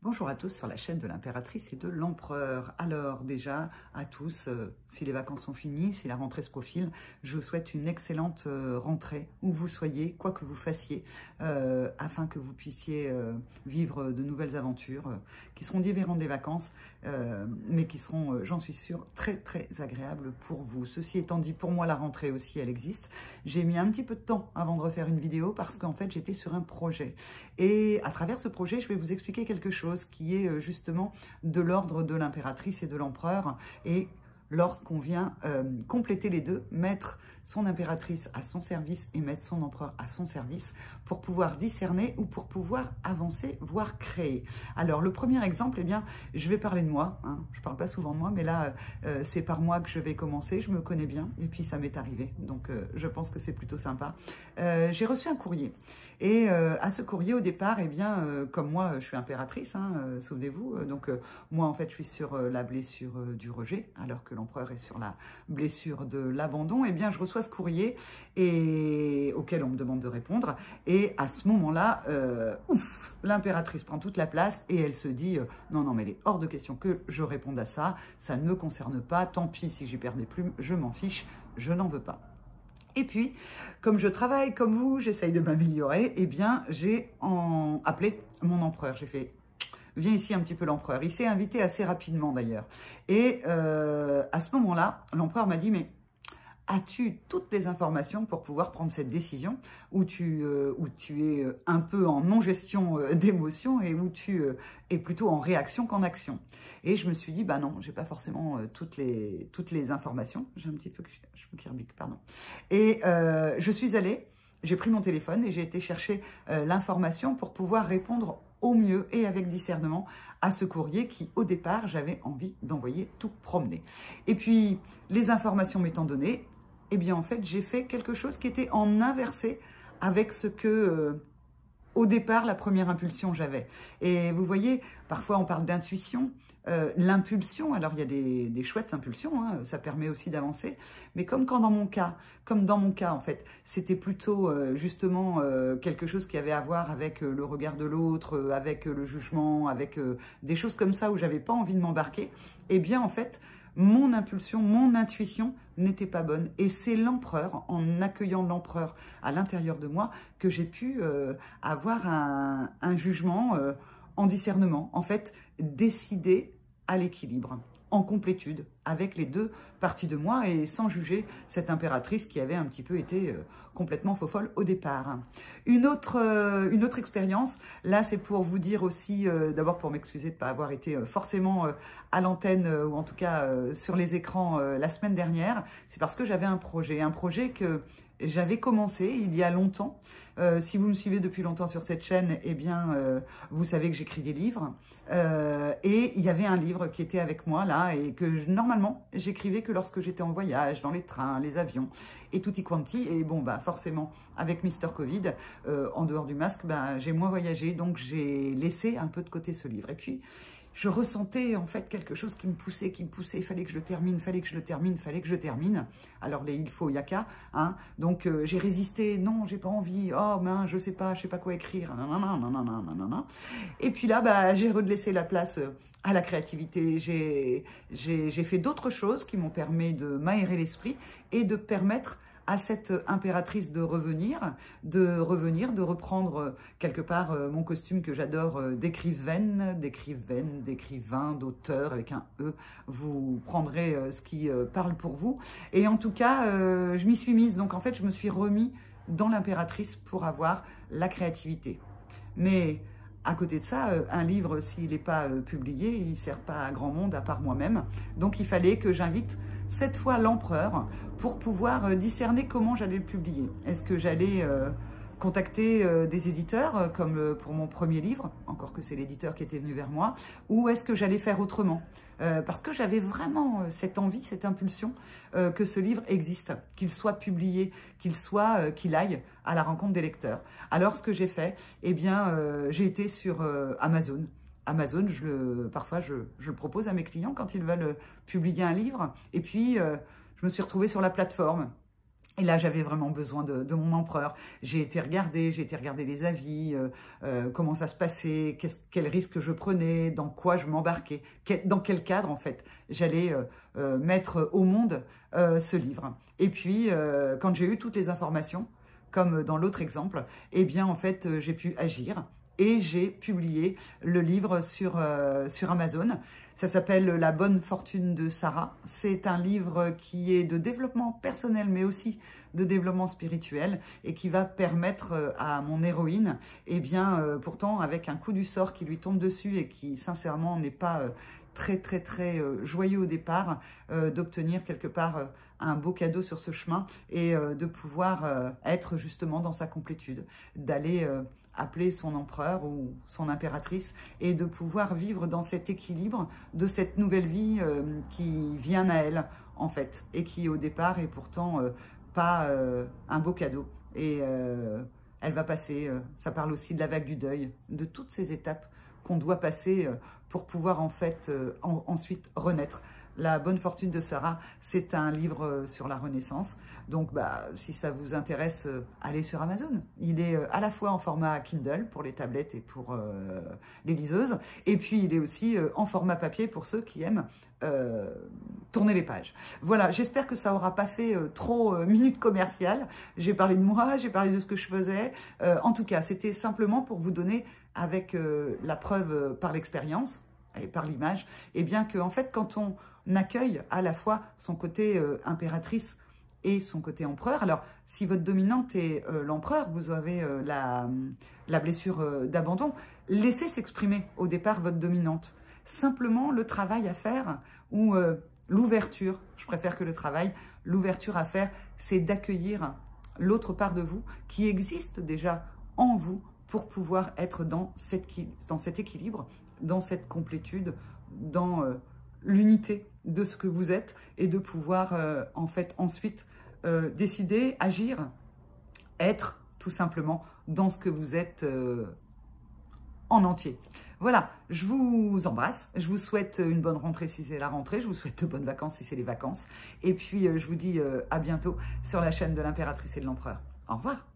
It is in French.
Bonjour à tous sur la chaîne de l'impératrice et de l'empereur. Alors déjà à tous, si les vacances sont finies, si la rentrée se profile, je vous souhaite une excellente rentrée où vous soyez, quoi que vous fassiez, afin que vous puissiez vivre de nouvelles aventures qui seront différentes des vacances, mais qui seront, j'en suis sûre, très très agréables pour vous. Ceci étant dit, pour moi la rentrée aussi elle existe. J'ai mis un petit peu de temps avant de refaire une vidéo parce qu'en fait j'étais sur un projet. Et à travers ce projet, je vais vous expliquer quelque chose qui est justement de l'ordre de l'impératrice et de l'empereur. Et lorsqu'on vient compléter les deux, mettre son impératrice à son service et mettre son empereur à son service pour pouvoir discerner ou pour pouvoir avancer, voire créer. Alors, le premier exemple, eh bien, je vais parler de moi. Hein. Je ne parle pas souvent de moi, mais là, c'est par moi que je vais commencer. Je me connais bien et puis ça m'est arrivé. Donc, je pense que c'est plutôt sympa. J'ai reçu un courrier. Et à ce courrier, au départ, eh bien, comme moi, je suis impératrice, hein, souvenez-vous. Donc, moi, en fait, je suis sur la blessure du rejet, alors que l'empereur est sur la blessure de l'abandon. Eh bien, je reçois ce courrier et auquel on me demande de répondre. Et à ce moment-là, ouf, l'impératrice prend toute la place et elle se dit non, non, mais il est hors de question que je réponde à ça. Ça ne me concerne pas. Tant pis si j'y perds des plumes, je m'en fiche, je n'en veux pas. Et puis, comme je travaille comme vous, j'essaye de m'améliorer, eh bien, j'ai appelé mon empereur. J'ai fait, viens ici un petit peu l'empereur. Il s'est invité assez rapidement d'ailleurs. Et à ce moment-là, l'empereur m'a dit, mais as-tu toutes les informations pour pouvoir prendre cette décision où tu es un peu en non-gestion d'émotions et où tu es plutôt en réaction qu'en action? Et je me suis dit, bah non, j'ai pas forcément toutes les informations. J'ai un petit peu cheveux qui rebiquent, pardon. Et je suis allée, j'ai pris mon téléphone et j'ai été chercher l'information pour pouvoir répondre au mieux et avec discernement à ce courrier qui, au départ, j'avais envie d'envoyer tout promener. Et puis, les informations m'étant données, eh bien, en fait, j'ai fait quelque chose qui était en inversé avec ce que, au départ, la première impulsion j'avais. Et vous voyez, parfois, on parle d'intuition. L'impulsion, alors il y a des chouettes impulsions, hein, ça permet aussi d'avancer, mais comme dans mon cas en fait, c'était plutôt justement quelque chose qui avait à voir avec le regard de l'autre, avec le jugement, avec des choses comme ça où j'avais pas envie de m'embarquer, eh bien en fait, mon impulsion, mon intuition n'était pas bonne. Et c'est l'empereur, en accueillant l'empereur à l'intérieur de moi, que j'ai pu avoir un jugement en discernement, en fait, décider à l'équilibre, en complétude, avec les deux parties de moi et sans juger cette impératrice qui avait un petit peu été complètement faux-folle au départ. Une autre expérience, là c'est pour vous dire aussi, d'abord pour m'excuser de ne pas avoir été forcément à l'antenne ou en tout cas sur les écrans la semaine dernière, c'est parce que j'avais un projet que j'avais commencé il y a longtemps. Si vous me suivez depuis longtemps sur cette chaîne, eh bien, vous savez que j'écris des livres. Et il y avait un livre qui était avec moi là et que normalement, j'écrivais que lorsque j'étais en voyage, dans les trains, les avions et tutti quanti. Et bon, bah forcément, avec Mister Covid, en dehors du masque, bah, j'ai moins voyagé. Donc, j'ai laissé un peu de côté ce livre. Et puis, je ressentais en fait quelque chose qui me poussait, il fallait que je le termine, fallait que je le termine. Alors les il faut, yaka, hein. Donc j'ai résisté, non, j'ai pas envie, oh mince, je sais pas quoi écrire, nanana. Et puis là, bah, j'ai redlaissé la place à la créativité. J'ai fait d'autres choses qui m'ont permis de m'aérer l'esprit et de permettre à cette impératrice de revenir, de reprendre quelque part mon costume que j'adore d'écrivain, d'auteur avec un E. Vous prendrez ce qui parle pour vous. Et en tout cas, je m'y suis mise. Donc en fait, je me suis remis dans l'impératrice pour avoir la créativité. Mais à côté de ça, un livre, s'il n'est pas publié, il ne sert pas à grand monde à part moi-même. Donc, il fallait que j'invite cette fois l'empereur pour pouvoir discerner comment j'allais le publier. Est-ce que j'allais contacter des éditeurs, comme pour mon premier livre, encore que c'est l'éditeur qui était venu vers moi, ou est-ce que j'allais faire autrement? Parce que j'avais vraiment cette envie, cette impulsion que ce livre existe, qu'il soit publié, qu'il aille à la rencontre des lecteurs. Alors, ce que j'ai fait, eh bien, j'ai été sur Amazon. Amazon, parfois, je le propose à mes clients quand ils veulent publier un livre. Et puis, je me suis retrouvée sur la plateforme. Et là, j'avais vraiment besoin de mon empereur. J'ai été regarder les avis, comment ça se passait, quel risque je prenais, dans quoi je m'embarquais, dans quel cadre, en fait, j'allais mettre au monde ce livre. Et puis, quand j'ai eu toutes les informations, comme dans l'autre exemple, eh bien, en fait, j'ai pu agir. Et j'ai publié le livre sur Amazon. Ça s'appelle La bonne fortune de Sarah. C'est un livre qui est de développement personnel, mais aussi de développement spirituel et qui va permettre à mon héroïne, eh bien, pourtant avec un coup du sort qui lui tombe dessus et qui, sincèrement, n'est pas très joyeux au départ, d'obtenir quelque part un beau cadeau sur ce chemin et de pouvoir être justement dans sa complétude, d'aller appeler son empereur ou son impératrice et de pouvoir vivre dans cet équilibre de cette nouvelle vie qui vient à elle en fait et qui au départ est pourtant pas un beau cadeau et elle va passer, ça parle aussi de la vague du deuil, de toutes ces étapes qu'on doit passer pour pouvoir en fait ensuite renaître. La bonne fortune de Sarah, c'est un livre sur la Renaissance. Donc, si ça vous intéresse, allez sur Amazon. Il est à la fois en format Kindle pour les tablettes et pour les liseuses. Et puis, il est aussi en format papier pour ceux qui aiment tourner les pages. Voilà, j'espère que ça n'aura pas fait trop minute commerciale. J'ai parlé de moi, j'ai parlé de ce que je faisais. En tout cas, c'était simplement pour vous donner, avec la preuve par l'expérience et par l'image, et bien que en fait, quand on accueille à la fois son côté impératrice et son côté empereur. Alors, si votre dominante est l'empereur, vous avez la blessure d'abandon, laissez s'exprimer au départ votre dominante. Simplement, le travail à faire ou l'ouverture, je préfère que le travail, l'ouverture à faire, c'est d'accueillir l'autre part de vous qui existe déjà en vous pour pouvoir être dans cet équilibre, dans cette complétude, dans l'unité de ce que vous êtes et de pouvoir en fait ensuite décider, agir, être tout simplement dans ce que vous êtes en entier. Voilà, je vous embrasse, je vous souhaite une bonne rentrée si c'est la rentrée, je vous souhaite de bonnes vacances si c'est les vacances et puis je vous dis à bientôt sur la chaîne de l'impératrice et de l'empereur. Au revoir.